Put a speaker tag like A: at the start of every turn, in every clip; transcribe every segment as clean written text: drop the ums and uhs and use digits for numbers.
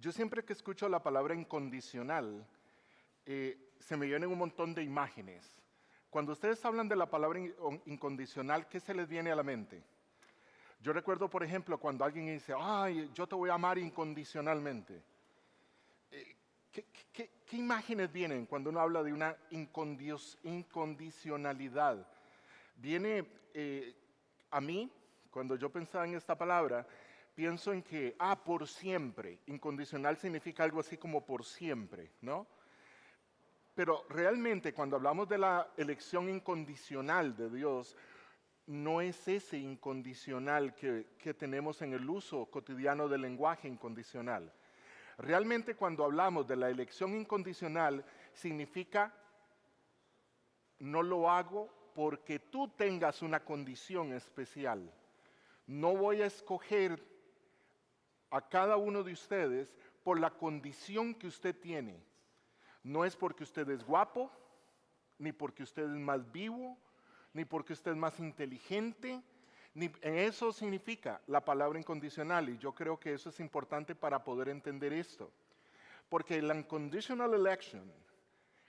A: Yo siempre que escucho la palabra incondicional, se me vienen un montón de imágenes. Cuando ustedes hablan de la palabra incondicional, ¿qué se les viene a la mente? Yo recuerdo, por ejemplo, cuando alguien dice, ay, yo te voy a amar incondicionalmente. ¿Qué imágenes vienen cuando uno habla de una incondicionalidad? Viene a mí, cuando yo pensaba en esta palabra, pienso en que, por siempre. Incondicional significa algo así como por siempre, ¿no? Pero realmente cuando hablamos de la elección incondicional de Dios, no es ese incondicional que tenemos en el uso cotidiano del lenguaje incondicional. Realmente cuando hablamos de la elección incondicional, significa no lo hago porque tú tengas una condición especial. No voy a escoger a cada uno de ustedes por la condición que usted tiene. No es porque usted es guapo, ni porque usted es más vivo, ni porque usted es más inteligente, ni eso significa la palabra incondicional, y yo creo que eso es importante para poder entender esto. Porque la unconditional election,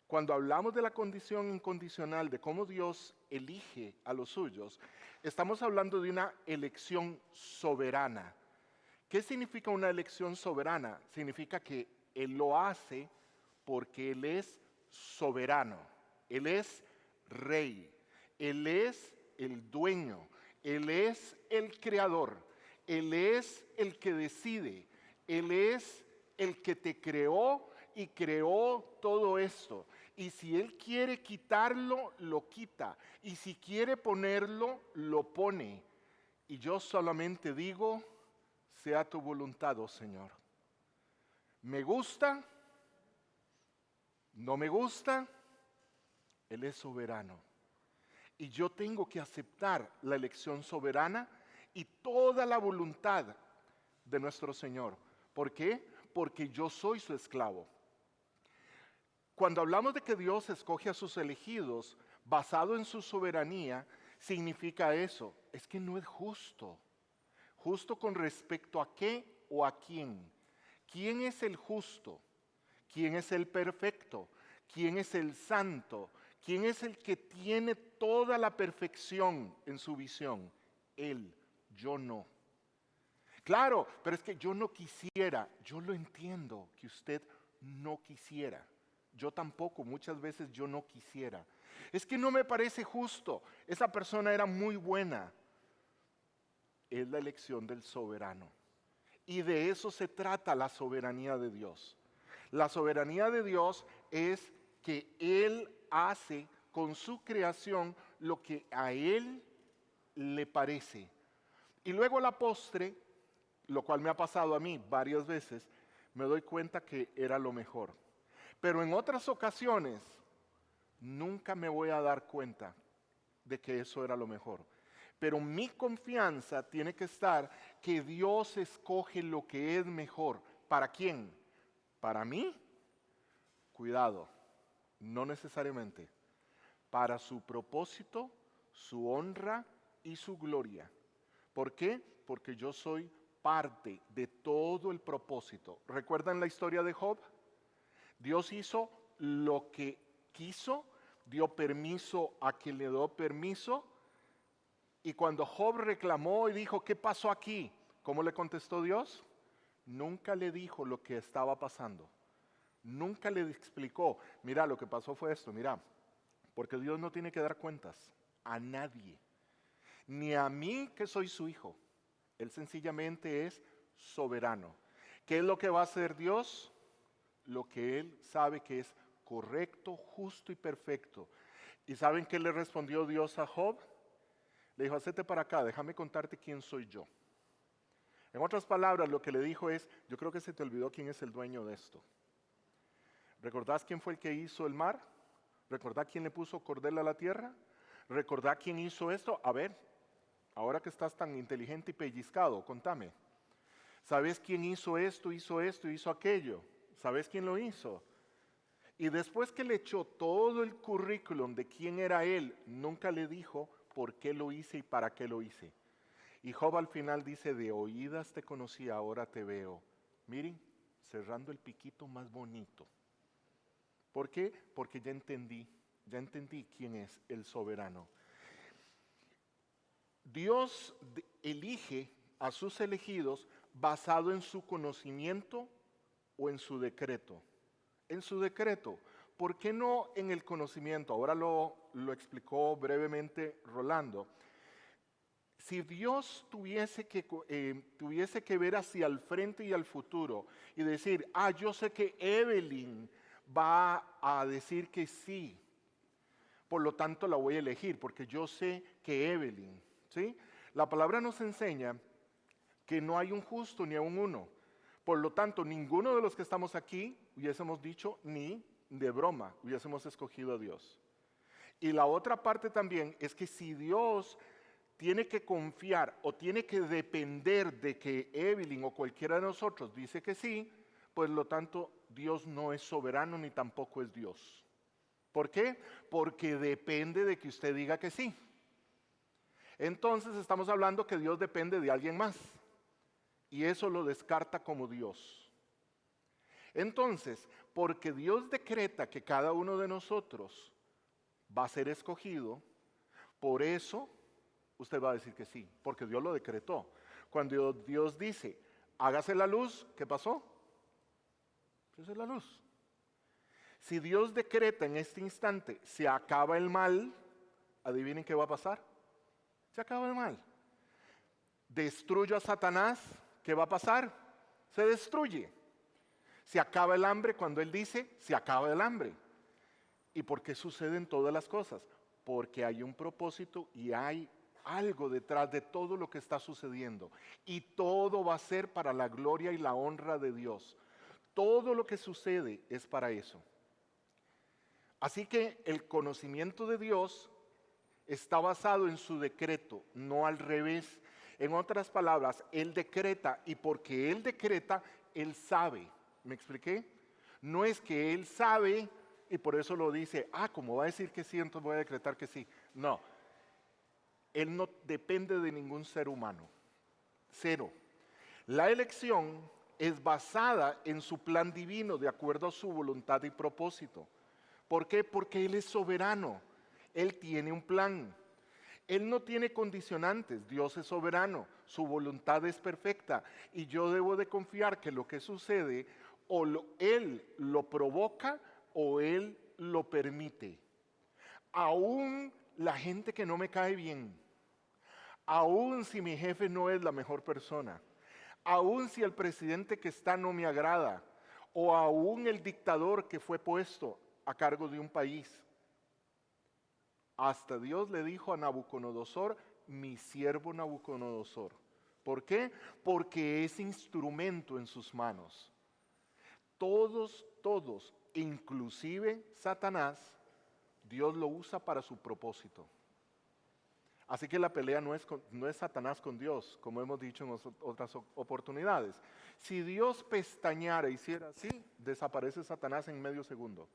A: cuando hablamos de la condición incondicional, de cómo Dios elige a los suyos, estamos hablando de una elección soberana. ¿Qué significa una elección soberana? Significa que Él lo hace porque Él es soberano, Él es rey, Él es el dueño, Él es el creador, Él es el que decide, Él es el que te creó y creó todo esto. Y si Él quiere quitarlo, lo quita. Y si quiere ponerlo, lo pone. Y yo solamente digo, sea tu voluntad, oh Señor. Me gusta, no me gusta, Él es soberano. Y yo tengo que aceptar la elección soberana y toda la voluntad de nuestro Señor. ¿Por qué? Porque yo soy su esclavo. Cuando hablamos de que Dios escoge a sus elegidos basado en su soberanía, significa eso. Es que no es justo. ¿Justo con respecto a qué o a quién? ¿Quién es el justo? ¿Quién es el perfecto? ¿Quién es el santo? ¿Quién es el que tiene toda la perfección en su visión? Él, yo no. Claro, pero es que yo no quisiera, yo lo entiendo que usted no quisiera. Yo tampoco, muchas veces yo no quisiera. Es que no me parece justo, esa persona era muy buena. Es la elección del soberano. Y de eso se trata la soberanía de Dios. La soberanía de Dios es que Él hace con su creación lo que a Él le parece. Y luego a la postre, lo cual me ha pasado a mí varias veces, me doy cuenta que era lo mejor. Pero en otras ocasiones, nunca me voy a dar cuenta de que eso era lo mejor. Pero mi confianza tiene que estar que Dios escoge lo que es mejor. ¿Para quién? ¿Para mí? Cuidado, no necesariamente. Para su propósito, su honra y su gloria. ¿Por qué? Porque yo soy parte de todo el propósito. ¿Recuerdan la historia de Job? Dios hizo lo que quiso, dio permiso a quien le dio permiso. Y cuando Job reclamó y dijo, ¿qué pasó aquí? ¿Cómo le contestó Dios? Nunca le dijo lo que estaba pasando. Nunca le explicó, mira, lo que pasó fue esto, mira, porque Dios no tiene que dar cuentas a nadie, ni a mí que soy su hijo. Él sencillamente es soberano. ¿Qué es lo que va a hacer Dios? Lo que Él sabe que es correcto, justo y perfecto. ¿Y saben qué le respondió Dios a Job? Le dijo, hacete para acá, déjame contarte quién soy yo. En otras palabras, lo que le dijo es, yo creo que se te olvidó quién es el dueño de esto. ¿Recordás quién fue el que hizo el mar? ¿Recordás quién le puso cordel a la tierra? ¿Recordás quién hizo esto? A ver, ahora que estás tan inteligente y pellizcado, contame. ¿Sabes quién hizo esto, hizo aquello? ¿Sabes quién lo hizo? Y después que le echó todo el currículum de quién era él, nunca le dijo por qué lo hice y para qué lo hice. Y Job al final dice, de oídas te conocí, ahora te veo. Miren, cerrando el piquito más bonito. ¿Por qué? Porque ya entendí quién es el soberano. Dios elige a sus elegidos basado en su conocimiento o en su decreto. En su decreto. ¿Por qué no en el conocimiento? Ahora lo explicó brevemente Rolando. Si Dios tuviese que ver hacia el frente y al futuro y decir, yo sé que Evelyn va a decir que sí, por lo tanto la voy a elegir, porque yo sé que Evelyn, ¿sí? La palabra nos enseña que no hay un justo ni aun uno. Por lo tanto, ninguno de los que estamos aquí hubiésemos dicho ni de broma, hubiésemos escogido a Dios. Y la otra parte también es que si Dios tiene que confiar o tiene que depender de que Evelyn o cualquiera de nosotros dice que sí, pues lo tanto Dios no es soberano ni tampoco es Dios. ¿Por qué? Porque depende de que usted diga que sí. Entonces estamos hablando que Dios depende de alguien más y eso lo descarta como Dios. Entonces, porque Dios decreta que cada uno de nosotros va a ser escogido, por eso usted va a decir que sí, porque Dios lo decretó. Cuando Dios dice, hágase la luz, ¿qué pasó? Pues es la luz. Si Dios decreta en este instante, se acaba el mal, adivinen qué va a pasar. Se acaba el mal. Destruyo a Satanás, ¿qué va a pasar? Se destruye. Se acaba el hambre cuando Él dice, se acaba el hambre. ¿Y por qué suceden todas las cosas? Porque hay un propósito y hay algo detrás de todo lo que está sucediendo. Y todo va a ser para la gloria y la honra de Dios. Todo lo que sucede es para eso. Así que el conocimiento de Dios está basado en su decreto, no al revés. En otras palabras, Él decreta y porque Él decreta, Él sabe. ¿Me expliqué? No es que Él sabe y por eso lo dice, como va a decir que sí, entonces voy a decretar que sí. No, Él no depende de ningún ser humano. Cero. La elección es basada en su plan divino, de acuerdo a su voluntad y propósito. ¿Por qué? Porque Él es soberano. Él tiene un plan. Él no tiene condicionantes. Dios es soberano. Su voluntad es perfecta. Y yo debo de confiar que lo que sucede, Él lo provoca o Él lo permite. Aún la gente que no me cae bien, aún si mi jefe no es la mejor persona, aún si el presidente que está no me agrada, o aún el dictador que fue puesto a cargo de un país. Hasta Dios le dijo a Nabucodonosor, mi siervo Nabucodonosor. ¿Por qué? Porque es instrumento en sus manos. Todos, inclusive Satanás, Dios lo usa para su propósito. Así que la pelea no es Satanás con Dios, como hemos dicho en otras oportunidades. Si Dios pestañara e hiciera así, desaparece Satanás en medio segundo.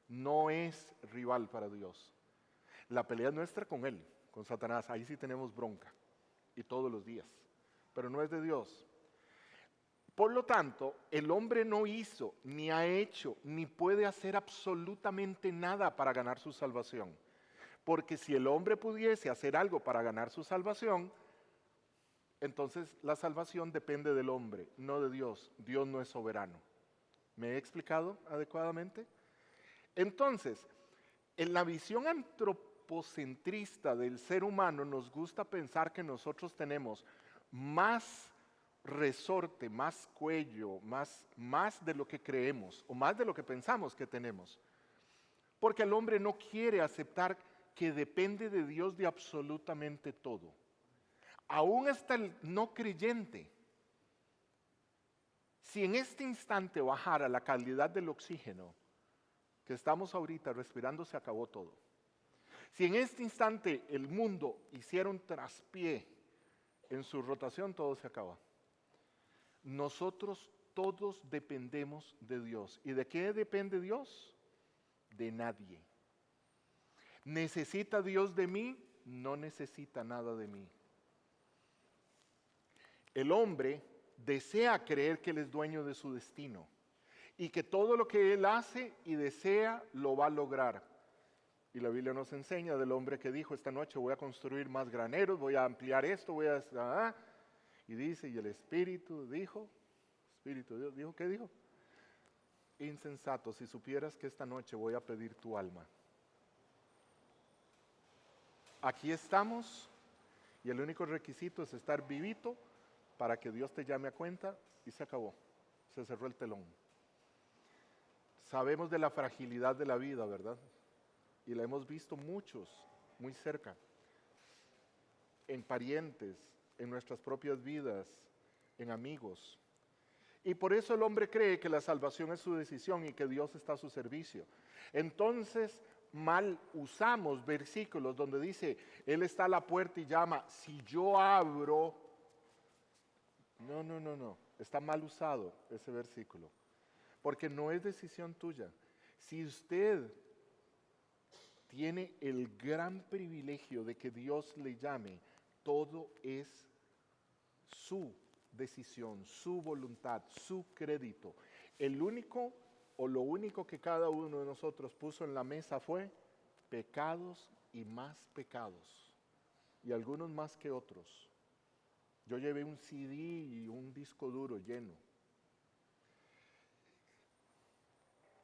A: No es rival para Dios. La pelea es nuestra con él, con Satanás. Ahí sí tenemos bronca, y todos los días. Pero no es de Dios. Por lo tanto, el hombre no hizo, ni ha hecho, ni puede hacer absolutamente nada para ganar su salvación. Porque si el hombre pudiese hacer algo para ganar su salvación, entonces la salvación depende del hombre, no de Dios. Dios no es soberano. ¿Me he explicado adecuadamente? Entonces, en la visión antropocentrista del ser humano nos gusta pensar que nosotros tenemos más resorte, más cuello, más de lo que creemos o más de lo que pensamos que tenemos. Porque el hombre no quiere aceptar que depende de Dios de absolutamente todo. Aún hasta el no creyente. Si en este instante bajara la calidad del oxígeno que estamos ahorita respirando, se acabó todo. Si en este instante el mundo hiciera un traspié en su rotación, todo se acaba. Nosotros todos dependemos de Dios. ¿Y de qué depende Dios? De nadie. ¿Necesita Dios de mí? No necesita nada de mí. El hombre desea creer que Él es dueño de su destino. y que todo lo que él hace y desea lo va a lograr. Y la Biblia nos enseña del hombre que dijo: esta noche voy a construir más graneros, voy a ampliar esto, y dice, y el Espíritu dijo, Espíritu de Dios dijo, ¿qué dijo? Insensato, si supieras que esta noche voy a pedir tu alma. Aquí estamos y el único requisito es estar vivito para que Dios te llame a cuenta y se acabó, se cerró el telón. Sabemos de la fragilidad de la vida, ¿verdad? Y la hemos visto muchos, muy cerca, en parientes, en nuestras propias vidas, en amigos. Y por eso el hombre cree que la salvación es su decisión y que Dios está a su servicio. Entonces, mal usamos versículos donde dice, Él está a la puerta y llama, si yo abro. No, está mal usado ese versículo, porque no es decisión tuya. Si usted tiene el gran privilegio de que Dios le llame, todo es su decisión, su voluntad, su crédito. El único o lo único que cada uno de nosotros puso en la mesa fue pecados y más pecados, y algunos más que otros. Yo llevé un CD y un disco duro lleno.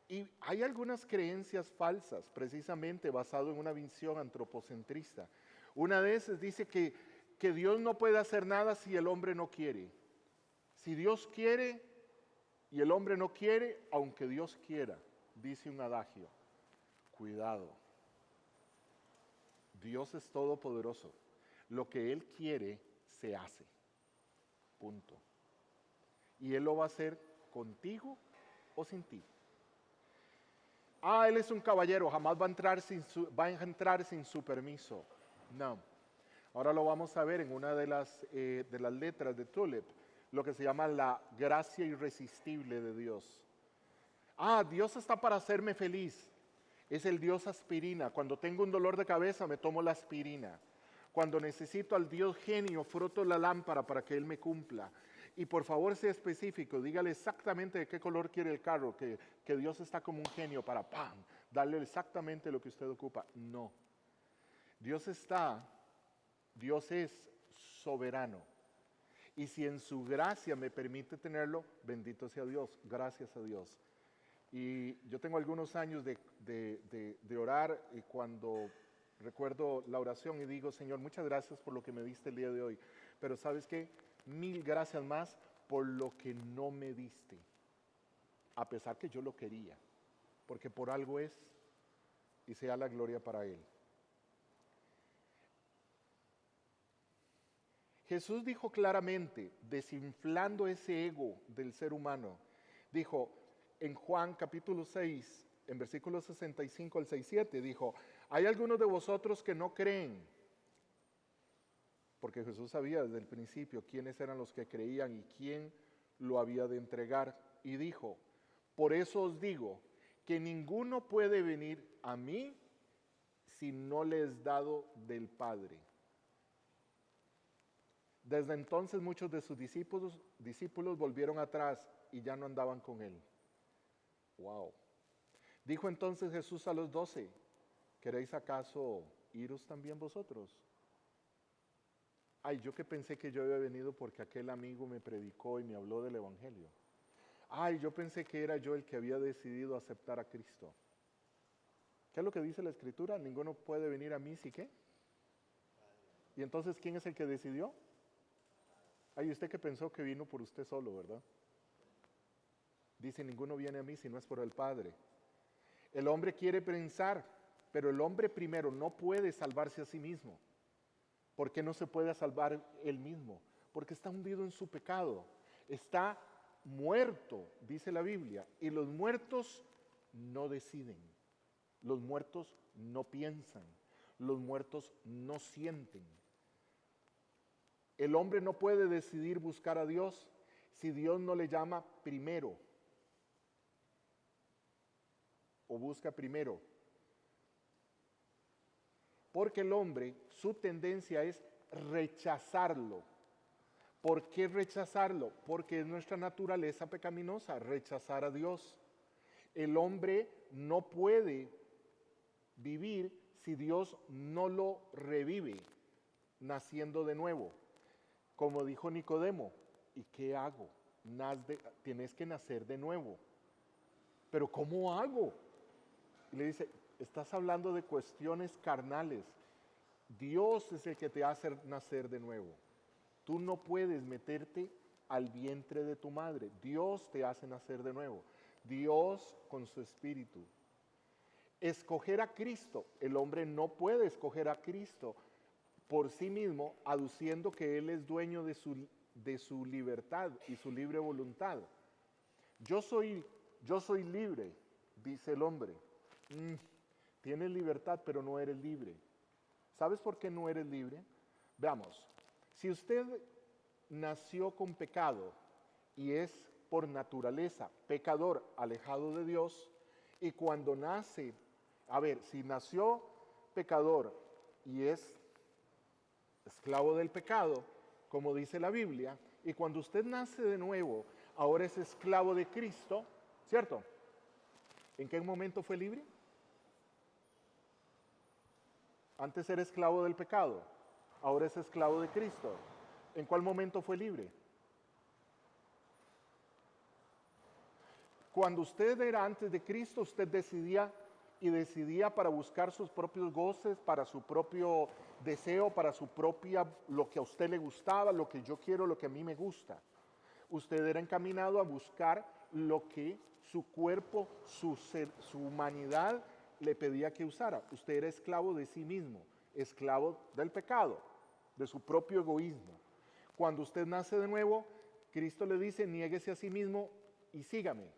A: Y hay algunas creencias falsas, precisamente basado en una visión antropocentrista. Una de esas dice que Dios no puede hacer nada si el hombre no quiere. Si Dios quiere y el hombre no quiere, aunque Dios quiera, dice un adagio. Cuidado. Dios es todopoderoso. Lo que Él quiere, se hace. Punto. Y Él lo va a hacer contigo o sin ti. Él es un caballero, jamás va a entrar sin su permiso. No. Ahora lo vamos a ver en una de las letras de Tulip, lo que se llama la gracia irresistible de Dios. Dios está para hacerme feliz. Es el Dios aspirina. Cuando tengo un dolor de cabeza me tomo la aspirina. Cuando necesito al Dios genio, froto la lámpara para que Él me cumpla. Y por favor sea específico, dígale exactamente de qué color quiere el carro, que Dios está como un genio para darle exactamente lo que usted ocupa. No. Dios es soberano. Y si en su gracia me permite tenerlo, bendito sea Dios, gracias a Dios. Y yo tengo algunos años de orar, y cuando recuerdo la oración y digo, Señor, muchas gracias por lo que me diste el día de hoy, pero ¿sabes qué? 1000 gracias más por lo que no me diste, a pesar que yo lo quería, porque por algo es, y sea la gloria para Él. Jesús dijo claramente, desinflando ese ego del ser humano, dijo en Juan capítulo 6, en versículos 65 al 67, dijo, hay algunos de vosotros que no creen, porque Jesús sabía desde el principio quiénes eran los que creían y quién lo había de entregar, y dijo, por eso os digo, que ninguno puede venir a mí si no le es dado del Padre. Desde entonces muchos de sus discípulos volvieron atrás y ya no andaban con Él. Wow. Dijo entonces Jesús a los 12, ¿queréis acaso iros también vosotros? Yo que pensé que yo había venido porque aquel amigo me predicó y me habló del Evangelio. Yo pensé que era yo el que había decidido aceptar a Cristo. ¿Qué es lo que dice la Escritura? Ninguno puede venir a mí, ¿sí qué? ¿Y entonces quién es el que decidió? Usted que pensó que vino por usted solo, ¿verdad? Dice, ninguno viene a mí si no es por el Padre. El hombre quiere pensar, pero el hombre primero no puede salvarse a sí mismo. ¿Por qué no se puede salvar él mismo? Porque está hundido en su pecado. Está muerto, dice la Biblia, y los muertos no deciden. Los muertos no piensan. Los muertos no sienten. El hombre no puede decidir buscar a Dios si Dios no le llama primero o busca primero. Porque el hombre, su tendencia es rechazarlo. ¿Por qué rechazarlo? Porque es nuestra naturaleza pecaminosa, rechazar a Dios. El hombre no puede vivir si Dios no lo revive, naciendo de nuevo. Como dijo Nicodemo, ¿y qué hago? Tienes que nacer de nuevo. ¿Pero cómo hago? Y le dice, estás hablando de cuestiones carnales. Dios es el que te hace nacer de nuevo. Tú no puedes meterte al vientre de tu madre. Dios te hace nacer de nuevo. Dios con su espíritu. Escoger a Cristo. El hombre no puede escoger a Cristo por sí mismo, aduciendo que Él es dueño de su libertad y su libre voluntad. Yo soy libre, dice el hombre. Tienes libertad, pero no eres libre. ¿Sabes por qué no eres libre? Veamos, si usted nació con pecado y es por naturaleza pecador, alejado de Dios, y cuando nace, si nació pecador y es esclavo del pecado, como dice la Biblia, y cuando usted nace de nuevo, ahora es esclavo de Cristo, ¿cierto? ¿En qué momento fue libre? Antes era esclavo del pecado, ahora es esclavo de Cristo. ¿En cuál momento fue libre? Cuando usted era antes de Cristo, usted decidía para buscar sus propios goces, para su propio deseo, para lo que a usted le gustaba, lo que yo quiero, lo que a mí me gusta. Usted era encaminado a buscar lo que su cuerpo, su humanidad le pedía que usara. Usted era esclavo de sí mismo, esclavo del pecado, de su propio egoísmo. Cuando usted nace de nuevo, Cristo le dice, niéguese a sí mismo y sígame.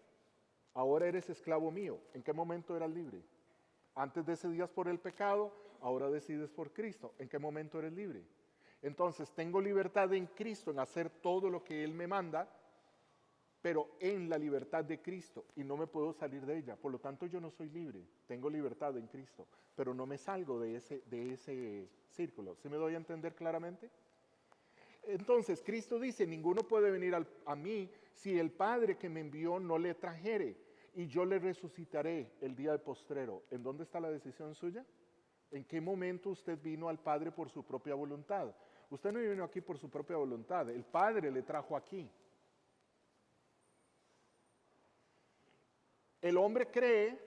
A: Ahora eres esclavo mío. ¿En qué momento eras libre? Antes decidías por el pecado, ahora decides por Cristo. ¿En qué momento eres libre? Entonces, tengo libertad en Cristo, en hacer todo lo que Él me manda, pero en la libertad de Cristo, y no me puedo salir de ella. Por lo tanto, yo no soy libre. Tengo libertad en Cristo, pero no me salgo de ese círculo. ¿Sí me doy a entender claramente? Entonces, Cristo dice, ninguno puede venir a mí si el Padre que me envió no le trajere, y yo le resucitaré el día de postrero. ¿En dónde está la decisión suya? ¿En qué momento usted vino al Padre por su propia voluntad? Usted no vino aquí por su propia voluntad, el Padre le trajo aquí. El hombre cree,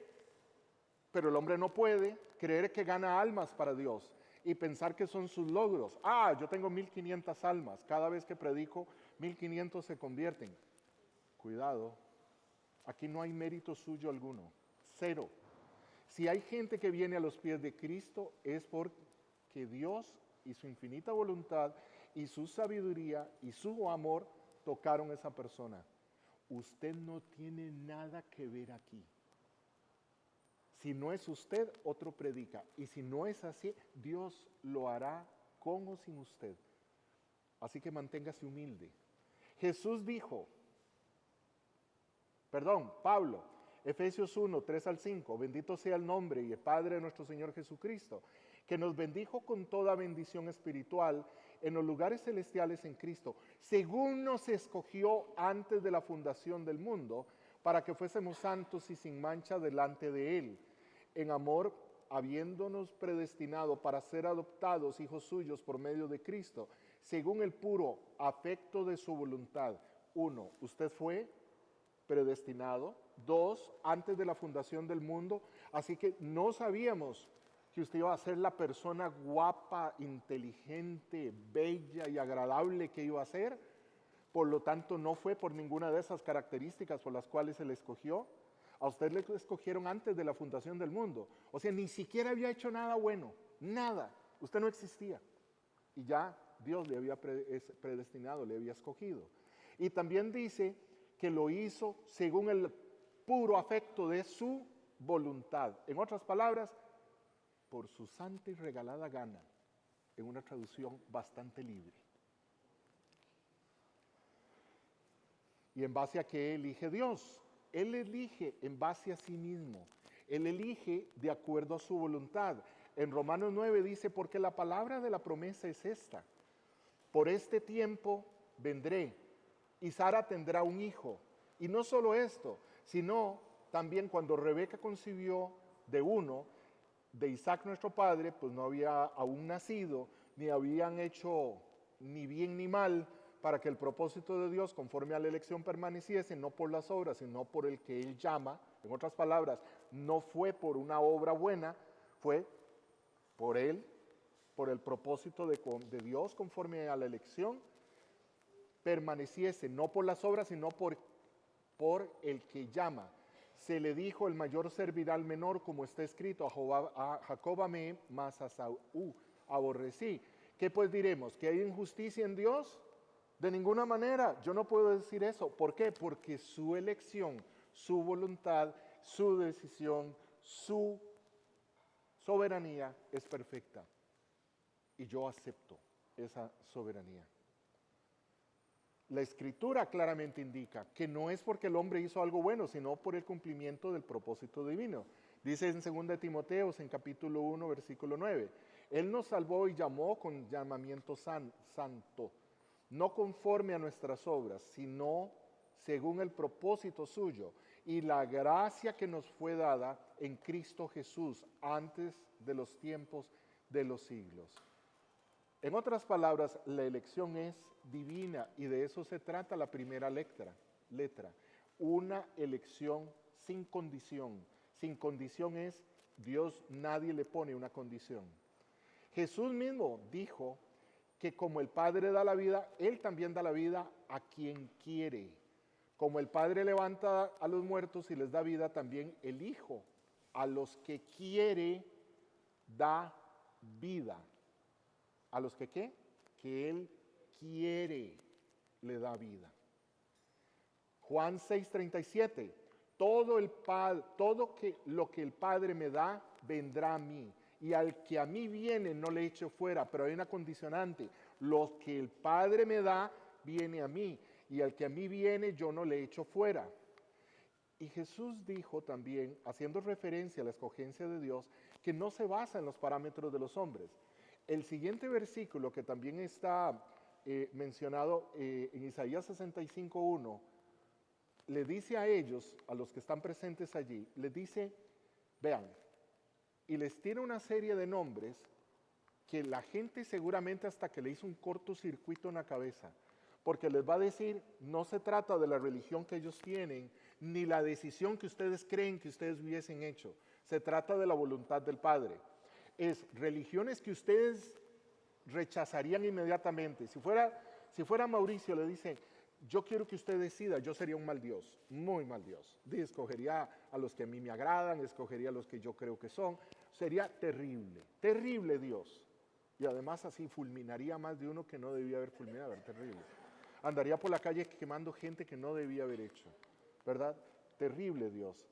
A: pero el hombre no puede creer que gana almas para Dios y pensar que son sus logros. Yo tengo 1500 almas, cada vez que predico 1500 se convierten. Cuidado, aquí no hay mérito suyo alguno, cero. Si hay gente que viene a los pies de Cristo es porque Dios y su infinita voluntad y su sabiduría y su amor tocaron a esa persona. Usted no tiene nada que ver aquí. Si no es usted, otro predica. Y si no es así, Dios lo hará con o sin usted. Así que manténgase humilde. Jesús dijo, Pablo, Efesios 1, 3 al 5, bendito sea el nombre y el Padre de nuestro Señor Jesucristo, que nos bendijo con toda bendición espiritual en los lugares celestiales en Cristo, según nos escogió antes de la fundación del mundo, para que fuésemos santos y sin mancha delante de Él, en amor, habiéndonos predestinado para ser adoptados hijos suyos por medio de Cristo, según el puro afecto de su voluntad. 1, usted fue predestinado. 2, antes de la fundación del mundo, así que no sabíamos que usted iba a ser la persona guapa, inteligente, bella y agradable que iba a ser. Por lo tanto, no fue por ninguna de esas características por las cuales se le escogió. A usted le escogieron antes de la fundación del mundo. O sea, ni siquiera había hecho nada bueno, nada. Usted no existía. Y ya Dios le había predestinado, le había escogido. Y también dice que lo hizo según el puro afecto de su voluntad. En otras palabras, por su santa y regalada gana, en una traducción bastante libre. ¿Y en base a qué elige Dios? Él elige en base a sí mismo. Él elige de acuerdo a su voluntad. En Romanos 9 dice, porque la palabra de la promesa es esta. Por este tiempo vendré y Sara tendrá un hijo. Y no solo esto, sino también cuando Rebeca concibió de uno, de Isaac nuestro padre, pues no había aún nacido, ni habían hecho ni bien ni mal, para que el propósito de Dios conforme a la elección permaneciese, no por las obras, sino por el que Él llama. En otras palabras, no fue por una obra buena, fue por Él, por el propósito de Dios conforme a la elección, permaneciese, no por las obras, sino por el que llama. Se le dijo, el mayor servirá al menor, como está escrito, a Jacob amé, mas a Saúl aborrecí. ¿Qué pues diremos? ¿Que hay injusticia en Dios? De ninguna manera, yo no puedo decir eso. ¿Por qué? Porque su elección, su voluntad, su decisión, su soberanía es perfecta. Y yo acepto esa soberanía. La Escritura claramente indica que no es porque el hombre hizo algo bueno, sino por el cumplimiento del propósito divino. Dice en 2 Timoteo, en capítulo 1, versículo 9, Él nos salvó y llamó con llamamiento santo, no conforme a nuestras obras, sino según el propósito suyo y la gracia que nos fue dada en Cristo Jesús antes de los tiempos de los siglos. En otras palabras, la elección es divina y de eso se trata la primera letra. Una elección sin condición. Sin condición es, Dios nadie le pone una condición. Jesús mismo dijo que como el Padre da la vida, Él también da la vida a quien quiere. Como el Padre levanta a los muertos y les da vida, también el Hijo a los que quiere da vida. ¿A los que qué? Que Él quiere le da vida. Juan 6:37, todo lo que el Padre me da, vendrá a mí. Y al que a mí viene, no le echo fuera. Pero hay una condicionante. Lo que el Padre me da, viene a mí. Y al que a mí viene, yo no le echo fuera. Y Jesús dijo también, haciendo referencia a la escogencia de Dios, que no se basa en los parámetros de los hombres. El siguiente versículo, que también está mencionado en Isaías 65:1, le dice a ellos, a los que están presentes allí, les dice, vean, y les tiene una serie de nombres que la gente seguramente hasta que le hizo un cortocircuito en la cabeza, porque les va a decir, no se trata de la religión que ellos tienen, ni la decisión que ustedes creen que ustedes hubiesen hecho, se trata de la voluntad del Padre. Es religiones que ustedes rechazarían inmediatamente. Si fuera Mauricio, le dice, yo quiero que usted decida, yo sería un mal Dios, muy mal Dios. Escogería a los que a mí me agradan, escogería a los que yo creo que son. Sería terrible, terrible Dios. Y además así fulminaría más de uno que no debía haber fulminado, terrible. Andaría por la calle quemando gente que no debía haber hecho, ¿verdad? Terrible Dios.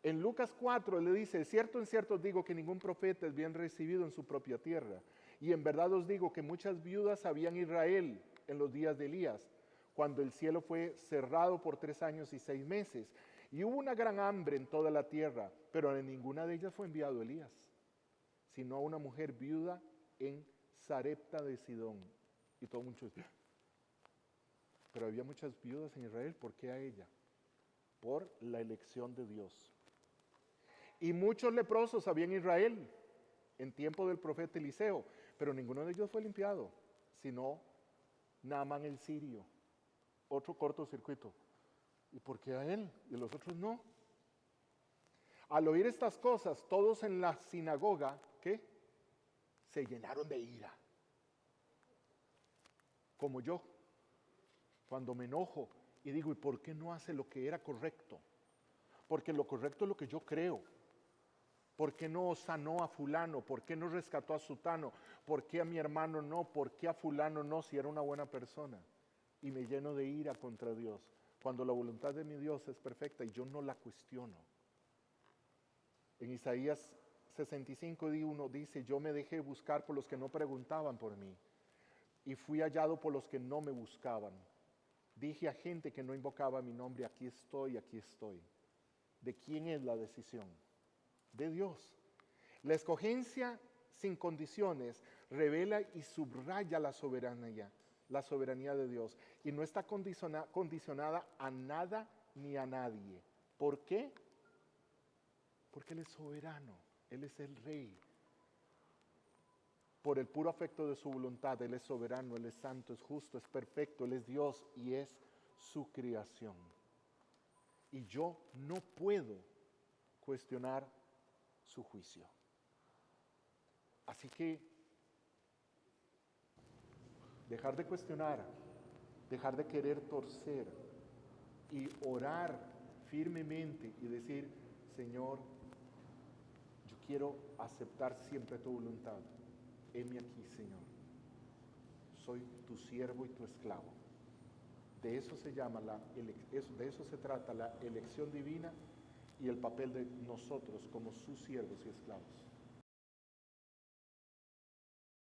A: En Lucas 4 le dice, en cierto os digo que ningún profeta es bien recibido en su propia tierra. Y en verdad os digo que muchas viudas había en Israel en los días de Elías, cuando el cielo fue cerrado por 3 años y 6 meses. Y hubo una gran hambre en toda la tierra, pero en ninguna de ellas fue enviado Elías, sino a una mujer viuda en Sarepta de Sidón. Y todo mucho. Pero había muchas viudas en Israel, ¿por qué a ella? Por la elección de Dios. Y muchos leprosos había en Israel en tiempo del profeta Eliseo, pero ninguno de ellos fue limpiado, sino Naamán el sirio. Otro cortocircuito. ¿Y por qué a él y a los otros no? Al oír estas cosas, todos en la sinagoga, ¿qué? Se llenaron de ira. Como yo, cuando me enojo y digo, ¿y por qué no hace lo que era correcto? Porque lo correcto es lo que yo creo. ¿Por qué no sanó a fulano? ¿Por qué no rescató a sutano? ¿Por qué a mi hermano no? ¿Por qué a fulano no si era una buena persona? Y me lleno de ira contra Dios, cuando la voluntad de mi Dios es perfecta y yo no la cuestiono. En Isaías 65:1 dice, yo me dejé buscar por los que no preguntaban por mí y fui hallado por los que no me buscaban. Dije a gente que no invocaba mi nombre, aquí estoy, aquí estoy. ¿De quién es la decisión? De Dios. La escogencia sin condiciones revela y subraya la soberanía la soberanía de Dios y no está condicionada a nada ni a nadie. ¿Por qué? Porque Él es soberano, Él es el Rey. Por el puro afecto de su voluntad, Él es soberano, Él es santo, es justo, es perfecto, Él es Dios y es su creación. Y yo no puedo cuestionar su juicio. Así que dejar de cuestionar, dejar de querer torcer y orar firmemente y decir, Señor, yo quiero aceptar siempre tu voluntad. Heme aquí, Señor. Soy tu siervo y tu esclavo. De eso se llama de eso se trata la elección divina y el papel de nosotros como sus siervos y esclavos.